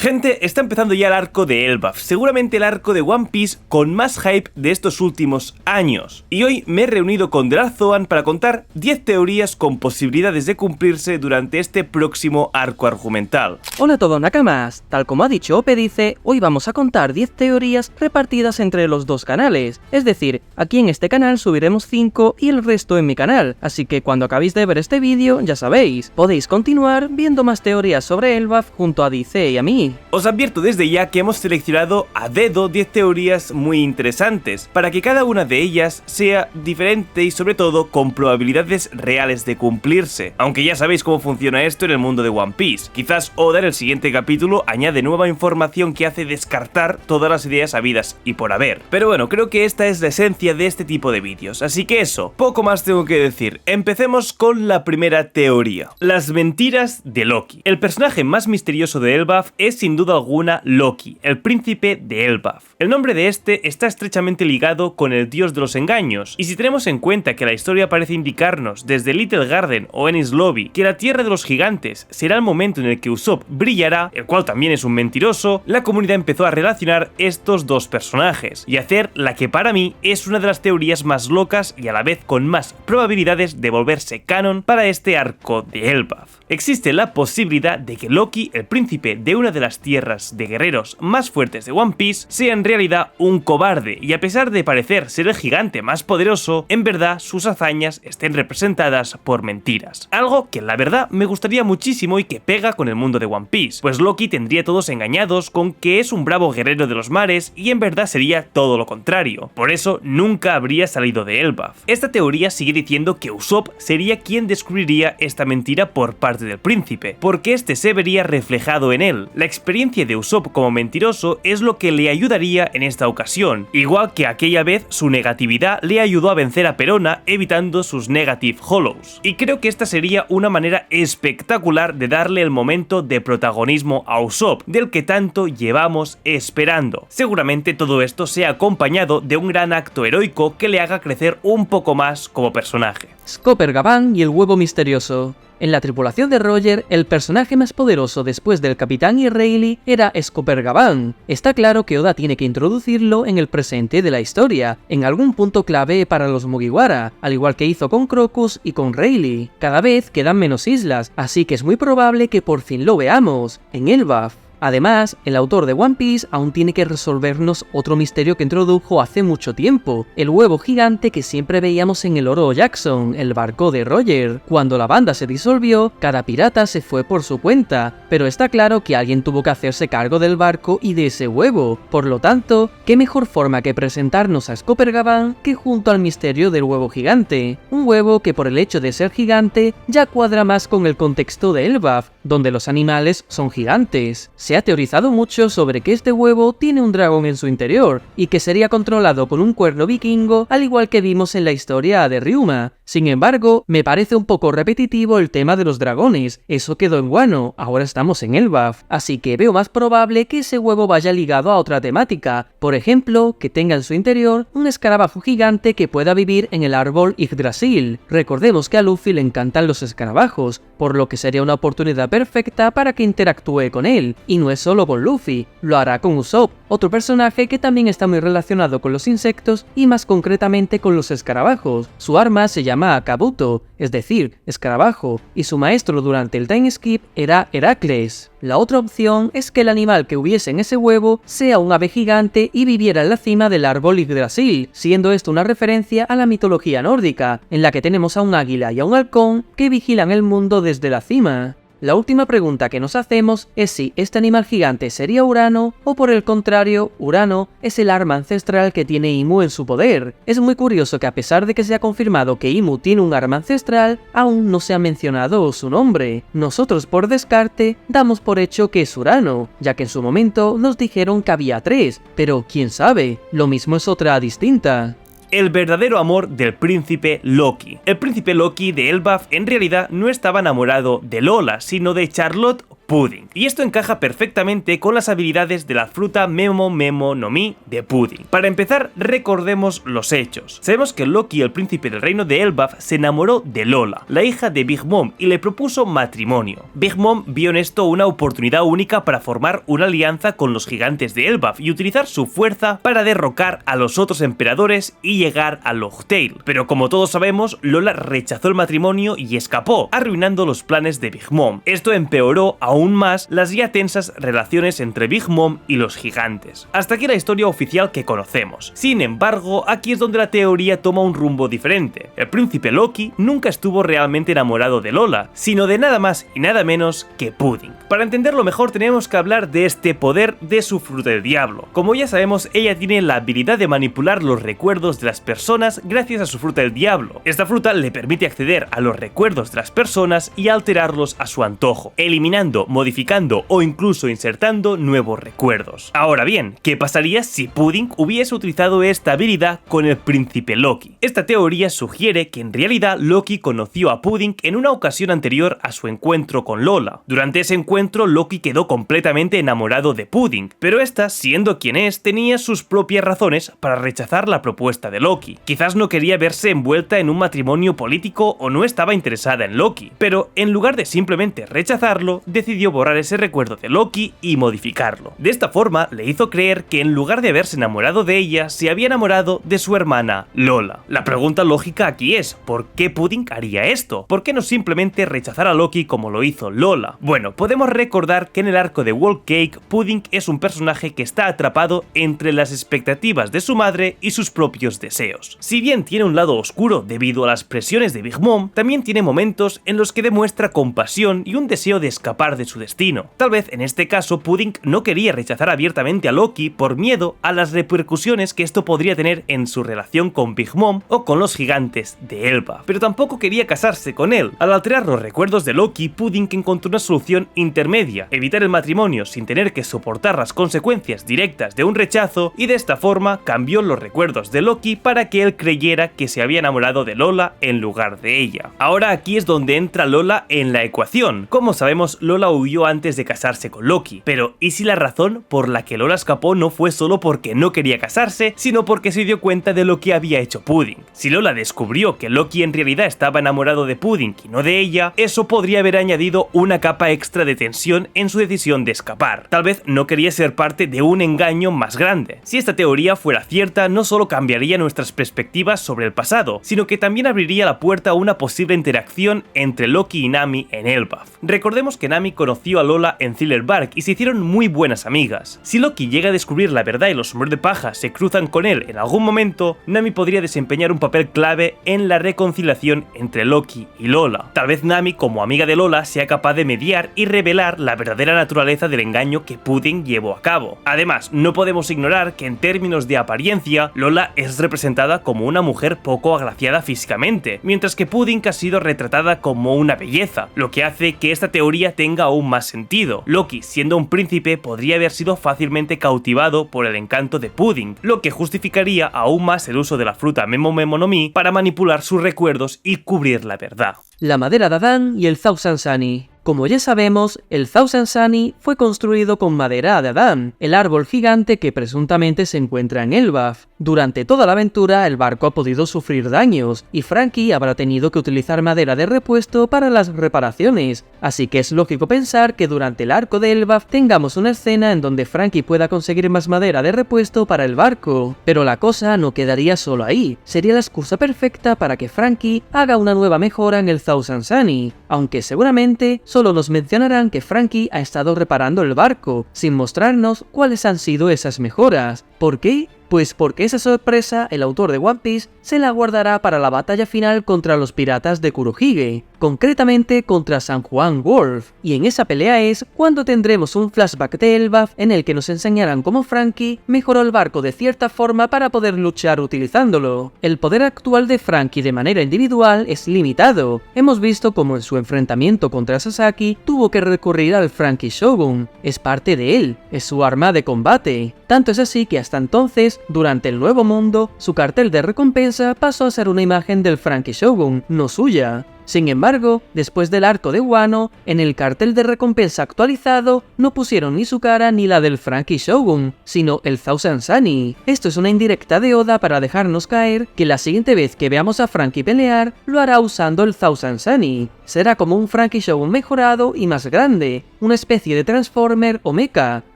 Gente, está empezando ya el arco de Elbaf, seguramente el arco de One Piece con más hype de estos últimos años. Y hoy me he reunido con Drazoan para contar 10 teorías con posibilidades de cumplirse durante este próximo arco argumental. Hola a todos nakamas, tal como ha dicho Ope dice, hoy vamos a contar 10 teorías repartidas entre los dos canales. Es decir, aquí en este canal subiremos 5 y el resto en mi canal, así que cuando acabéis de ver este vídeo, ya sabéis, podéis continuar viendo más teorías sobre Elbaf junto a Dice y a mí. Os advierto desde ya que hemos seleccionado a dedo 10 teorías muy interesantes, para que cada una de ellas sea diferente y sobre todo con probabilidades reales de cumplirse. Aunque ya sabéis cómo funciona esto en el mundo de One Piece. Quizás Oda en el siguiente capítulo añade nueva información que hace descartar todas las ideas habidas y por haber. Pero bueno, creo que esta es la esencia de este tipo de vídeos, así que eso, poco más tengo que decir. Empecemos con la primera teoría. Las mentiras de Loki. El personaje más misterioso de Elbaf es sin duda alguna Loki, el príncipe de Elbaf. El nombre de este está estrechamente ligado con el dios de los engaños, y si tenemos en cuenta que la historia parece indicarnos desde Little Garden o Enies Lobby que la tierra de los gigantes será el momento en el que Usopp brillará, el cual también es un mentiroso, la comunidad empezó a relacionar estos dos personajes y hacer la que para mí es una de las teorías más locas y a la vez con más probabilidades de volverse canon para este arco de Elbaf. Existe la posibilidad de que Loki, el príncipe de una de las tierras de guerreros más fuertes de One Piece, sea en realidad un cobarde y a pesar de parecer ser el gigante más poderoso, en verdad sus hazañas estén representadas por mentiras. Algo que la verdad me gustaría muchísimo y que pega con el mundo de One Piece, pues Loki tendría a todos engañados con que es un bravo guerrero de los mares y en verdad sería todo lo contrario. Por eso nunca habría salido de Elbaf. Esta teoría sigue diciendo que Usopp sería quien descubriría esta mentira por parte del príncipe, porque este se vería reflejado en él. La experiencia de Usopp como mentiroso es lo que le ayudaría en esta ocasión, igual que aquella vez su negatividad le ayudó a vencer a Perona evitando sus Negative Hollows. Y creo que esta sería una manera espectacular de darle el momento de protagonismo a Usopp, del que tanto llevamos esperando. Seguramente todo esto sea acompañado de un gran acto heroico que le haga crecer un poco más como personaje. Scopper Gabán y el huevo misterioso. En la tripulación de Roger, el personaje más poderoso después del Capitán y Rayleigh era Scopper Gabán. Está claro que Oda tiene que introducirlo en el presente de la historia, en algún punto clave para los Mugiwara, al igual que hizo con Crocus y con Rayleigh. Cada vez quedan menos islas, así que es muy probable que por fin lo veamos, en Elbaf. Además, el autor de One Piece aún tiene que resolvernos otro misterio que introdujo hace mucho tiempo, el huevo gigante que siempre veíamos en el Oro Jackson, el barco de Roger. Cuando la banda se disolvió, cada pirata se fue por su cuenta, pero está claro que alguien tuvo que hacerse cargo del barco y de ese huevo. Por lo tanto, ¿qué mejor forma que presentarnos a Scopper Gabán que junto al misterio del huevo gigante? Un huevo que por el hecho de ser gigante ya cuadra más con el contexto de Elbaf, donde los animales son gigantes. Se ha teorizado mucho sobre que este huevo tiene un dragón en su interior, y que sería controlado con un cuerno vikingo al igual que vimos en la historia de Ryuma. Sin embargo, me parece un poco repetitivo el tema de los dragones, eso quedó en Wano, ahora estamos en Elbaf, así que veo más probable que ese huevo vaya ligado a otra temática, por ejemplo, que tenga en su interior un escarabajo gigante que pueda vivir en el árbol Yggdrasil. Recordemos que a Luffy le encantan los escarabajos, por lo que sería una oportunidad perfecta para que interactúe con él, y no es solo con Luffy, lo hará con Usopp, otro personaje que también está muy relacionado con los insectos y más concretamente con los escarabajos. Su arma se llama Kabuto, es decir, escarabajo, y su maestro durante el time skip era Heracles. La otra opción es que el animal que hubiese en ese huevo sea un ave gigante y viviera en la cima del árbol Yggdrasil, siendo esto una referencia a la mitología nórdica, en la que tenemos a un águila y a un halcón que vigilan el mundo desde la cima. La última pregunta que nos hacemos es si este animal gigante sería Urano o por el contrario, Urano es el arma ancestral que tiene Imu en su poder. Es muy curioso que a pesar de que se ha confirmado que Imu tiene un arma ancestral, aún no se ha mencionado su nombre. Nosotros por descarte damos por hecho que es Urano, ya que en su momento nos dijeron que había 3, pero quién sabe, lo mismo es otra distinta. El verdadero amor del príncipe Loki. El príncipe Loki de Elbaf en realidad no estaba enamorado de Lola, sino de Charlotte Pudding. Y esto encaja perfectamente con las habilidades de la fruta Memo Memo no Mi de Pudding. Para empezar, recordemos los hechos. Sabemos que Loki, el príncipe del reino de Elbaf, se enamoró de Lola, la hija de Big Mom, y le propuso matrimonio. Big Mom vio en esto una oportunidad única para formar una alianza con los gigantes de Elbaf y utilizar su fuerza para derrocar a los otros emperadores y llegar a Lothtail. Pero como todos sabemos, Lola rechazó el matrimonio y escapó, arruinando los planes de Big Mom. Esto empeoró aún más las ya tensas relaciones entre Big Mom y los gigantes. Hasta aquí la historia oficial que conocemos. Sin embargo, aquí es donde la teoría toma un rumbo diferente. El príncipe Loki nunca estuvo realmente enamorado de Lola, sino de nada más y nada menos que Pudding. Para entenderlo mejor tenemos que hablar de este poder de su fruta del diablo. Como ya sabemos, ella tiene la habilidad de manipular los recuerdos de las personas gracias a su fruta del diablo. Esta fruta le permite acceder a los recuerdos de las personas y alterarlos a su antojo, eliminando, modificando o incluso insertando nuevos recuerdos. Ahora bien, ¿qué pasaría si Pudding hubiese utilizado esta habilidad con el príncipe Loki? Esta teoría sugiere que en realidad Loki conoció a Pudding en una ocasión anterior a su encuentro con Lola. Durante ese encuentro, Loki quedó completamente enamorado de Pudding, pero esta, siendo quien es, tenía sus propias razones para rechazar la propuesta de Loki. Quizás no quería verse envuelta en un matrimonio político o no estaba interesada en Loki, pero en lugar de simplemente rechazarlo, decidió borrar ese recuerdo de Loki y modificarlo. De esta forma, le hizo creer que en lugar de haberse enamorado de ella, se había enamorado de su hermana Lola. La pregunta lógica aquí es, ¿por qué Pudding haría esto? ¿Por qué no simplemente rechazar a Loki como lo hizo Lola? Bueno, podemos recordar que en el arco de Whole Cake, Pudding es un personaje que está atrapado entre las expectativas de su madre y sus propios deseos. Si bien tiene un lado oscuro debido a las presiones de Big Mom, también tiene momentos en los que demuestra compasión y un deseo de escapar de su destino. Tal vez en este caso Pudding no quería rechazar abiertamente a Loki por miedo a las repercusiones que esto podría tener en su relación con Big Mom o con los gigantes de Elbaf, pero tampoco quería casarse con él. Al alterar los recuerdos de Loki, Pudding encontró una solución intermedia: evitar el matrimonio sin tener que soportar las consecuencias directas de un rechazo, y de esta forma cambió los recuerdos de Loki para que él creyera que se había enamorado de Lola en lugar de ella. Ahora aquí es donde entra Lola en la ecuación. Como sabemos, Lola huyó antes de casarse con Loki, pero ¿y si la razón por la que Lola escapó no fue solo porque no quería casarse, sino porque se dio cuenta de lo que había hecho Pudding? Si Lola descubrió que Loki en realidad estaba enamorado de Pudding y no de ella, eso podría haber añadido una capa extra de tensión en su decisión de escapar. Tal vez no quería ser parte de un engaño más grande. Si esta teoría fuera cierta, no solo cambiaría nuestras perspectivas sobre el pasado, sino que también abriría la puerta a una posible interacción entre Loki y Nami en Elbaf. Recordemos que Nami conoció a Lola en Thriller Bark y se hicieron muy buenas amigas. Si Loki llega a descubrir la verdad y los hombres de paja se cruzan con él en algún momento, Nami podría desempeñar un papel clave en la reconciliación entre Loki y Lola. Tal vez Nami, como amiga de Lola, sea capaz de mediar y revelar la verdadera naturaleza del engaño que Pudding llevó a cabo. Además, no podemos ignorar que en términos de apariencia, Lola es representada como una mujer poco agraciada físicamente, mientras que Pudding ha sido retratada como una belleza, lo que hace que esta teoría tenga aún más sentido. Loki, siendo un príncipe, podría haber sido fácilmente cautivado por el encanto de Pudding, lo que justificaría aún más el uso de la fruta Memo Memo no Mi para manipular sus recuerdos y cubrir la verdad. La madera de Adán y el Thousand Sunny. Como ya sabemos, el Thousand Sunny fue construido con madera de Adán, el árbol gigante que presuntamente se encuentra en Elbaf. Durante toda la aventura, el barco ha podido sufrir daños, y Franky habrá tenido que utilizar madera de repuesto para las reparaciones, así que es lógico pensar que durante el arco de Elbaf tengamos una escena en donde Franky pueda conseguir más madera de repuesto para el barco. Pero la cosa no quedaría solo ahí, sería la excusa perfecta para que Franky haga una nueva mejora en el Thousand Sunny, aunque seguramente solo nos mencionarán que Franky ha estado reparando el barco, sin mostrarnos cuáles han sido esas mejoras. ¿Por qué? Pues porque esa sorpresa el autor de One Piece se la guardará para la batalla final contra los piratas de Kurohige, concretamente contra San Juan Wolf, y en esa pelea es cuando tendremos un flashback de Elbaf en el que nos enseñarán cómo Franky mejoró el barco de cierta forma para poder luchar utilizándolo. El poder actual de Franky de manera individual es limitado. Hemos visto cómo en su enfrentamiento contra Sasaki tuvo que recurrir al Franky Shogun, es parte de él, es su arma de combate. Tanto es así que hasta entonces, durante el Nuevo Mundo, su cartel de recompensa pasó a ser una imagen del Franky Shogun, no suya. Sin embargo, después del arco de Wano, en el cartel de recompensa actualizado no pusieron ni su cara ni la del Franky Shogun, sino el Thousand Sunny. Esto es una indirecta de Oda para dejarnos caer que la siguiente vez que veamos a Franky pelear, lo hará usando el Thousand Sunny. Será como un Franky Shogun mejorado y más grande, una especie de Transformer o mecha.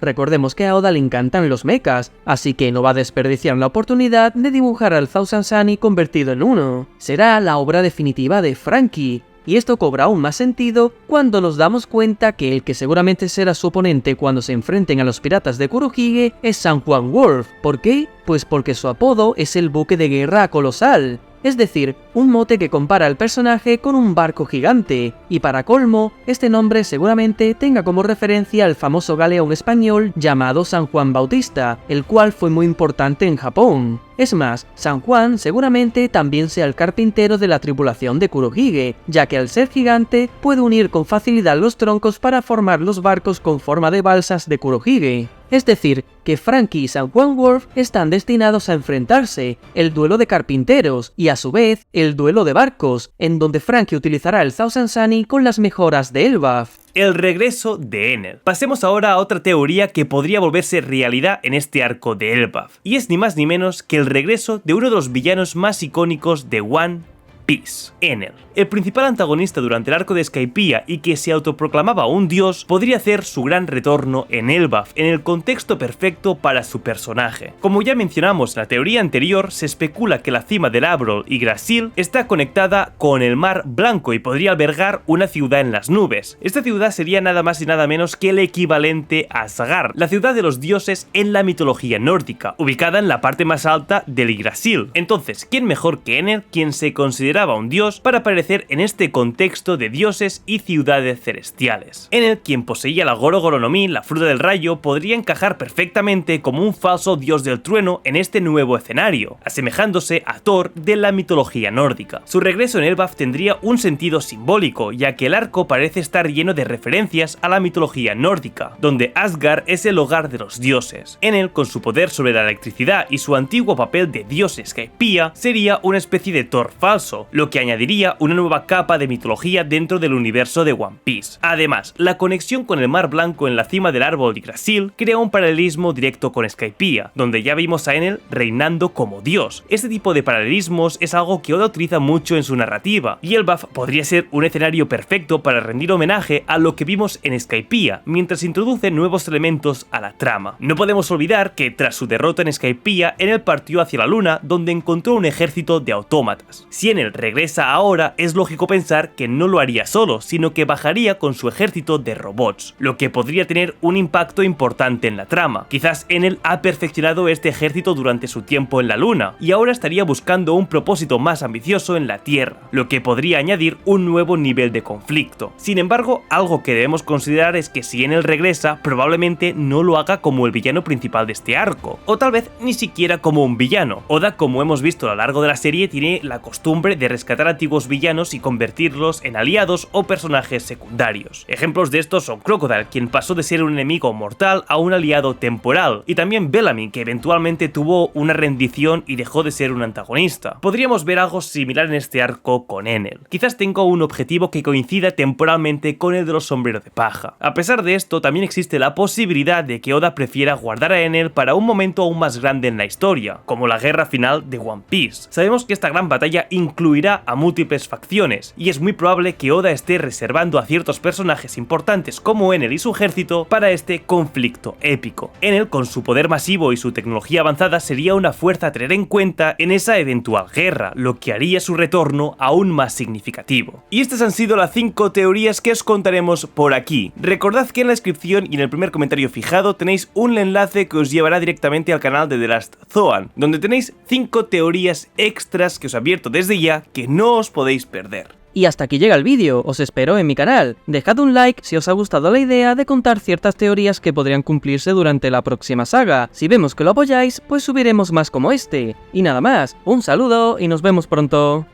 Recordemos que a Oda le encantan los mechas, así que no va a desperdiciar la oportunidad de dibujar al Thousand Sunny convertido en uno. Será la obra definitiva de Franky. Y esto cobra aún más sentido cuando nos damos cuenta que el que seguramente será su oponente cuando se enfrenten a los piratas de Kurohige es San Juan Worf. ¿Por qué? Pues porque su apodo es el buque de guerra colosal. Es decir, un mote que compara al personaje con un barco gigante, y para colmo, este nombre seguramente tenga como referencia al famoso galeón español llamado San Juan Bautista, el cual fue muy importante en Japón. Es más, San Juan seguramente también sea el carpintero de la tripulación de Kurohige, ya que al ser gigante puede unir con facilidad los troncos para formar los barcos con forma de balsas de Kurohige. Es decir, que Franky y San Juan Worf están destinados a enfrentarse, el duelo de carpinteros, y a su vez, el duelo de barcos, en donde Franky utilizará el Thousand Sunny con las mejoras de Elbaf. El regreso de Enel. Pasemos ahora a otra teoría que podría volverse realidad en este arco de Elbaf, y es ni más ni menos que el regreso de uno de los villanos más icónicos de One Piece, Enel. El principal antagonista durante el arco de Skypiea y que se autoproclamaba un dios, podría hacer su gran retorno en Elbaf, en el contexto perfecto para su personaje. Como ya mencionamos en la teoría anterior, se especula que la cima del Abrol y Yggdrasil está conectada con el Mar Blanco y podría albergar una ciudad en las nubes. Esta ciudad sería nada más y nada menos que el equivalente a Asgard, la ciudad de los dioses en la mitología nórdica, ubicada en la parte más alta del Yggdrasil. Entonces, ¿quién mejor que Enel, quien se consideraba un dios, para aparecer en este contexto de dioses y ciudades celestiales? Enel, quien poseía la Goro Goro no Mi, la fruta del rayo, podría encajar perfectamente como un falso dios del trueno en este nuevo escenario, asemejándose a Thor de la mitología nórdica. Su regreso en Elbaf tendría un sentido simbólico, ya que el arco parece estar lleno de referencias a la mitología nórdica, donde Asgard es el hogar de los dioses. Enel, con su poder sobre la electricidad y su antiguo papel de dios Skypiea, sería una especie de Thor falso, lo que añadiría una nueva capa de mitología dentro del universo de One Piece. Además, la conexión con el Mar Blanco en la cima del árbol de Yggdrasil crea un paralelismo directo con Skypiea, donde ya vimos a Enel reinando como dios. Este tipo de paralelismos es algo que Oda utiliza mucho en su narrativa, y Elbaf podría ser un escenario perfecto para rendir homenaje a lo que vimos en Skypiea, mientras introduce nuevos elementos a la trama. No podemos olvidar que tras su derrota en Skypiea, Enel partió hacia la luna, donde encontró un ejército de autómatas. Si Enel regresa ahora, es lógico pensar que no lo haría solo, sino que bajaría con su ejército de robots, lo que podría tener un impacto importante en la trama. Quizás Enel ha perfeccionado este ejército durante su tiempo en la luna, y ahora estaría buscando un propósito más ambicioso en la Tierra, lo que podría añadir un nuevo nivel de conflicto. Sin embargo, algo que debemos considerar es que si Enel regresa, probablemente no lo haga como el villano principal de este arco, o tal vez ni siquiera como un villano. Oda, como hemos visto a lo largo de la serie, tiene la costumbre de rescatar antiguos villanos y convertirlos en aliados o personajes secundarios. Ejemplos de estos son Crocodile, quien pasó de ser un enemigo mortal a un aliado temporal, y también Bellamy, que eventualmente tuvo una rendición y dejó de ser un antagonista. Podríamos ver algo similar en este arco con Enel. Quizás tenga un objetivo que coincida temporalmente con el de los sombreros de paja. A pesar de esto, también existe la posibilidad de que Oda prefiera guardar a Enel para un momento aún más grande en la historia, como la guerra final de One Piece. Sabemos que esta gran batalla incluirá a múltiples facciones, y es muy probable que Oda esté reservando a ciertos personajes importantes como Enel y su ejército para este conflicto épico. Enel, con su poder masivo y su tecnología avanzada, sería una fuerza a tener en cuenta en esa eventual guerra, lo que haría su retorno aún más significativo. Y estas han sido las 5 teorías que os contaremos por aquí. Recordad que en la descripción y en el primer comentario fijado tenéis un enlace que os llevará directamente al canal de The Last Zoan, donde tenéis 5 teorías extras que os advierto desde ya que no os podéis perder. Y hasta aquí llega el vídeo, os espero en mi canal. Dejad un like si os ha gustado la idea de contar ciertas teorías que podrían cumplirse durante la próxima saga. Si vemos que lo apoyáis, pues subiremos más como este. Y nada más, un saludo y nos vemos pronto.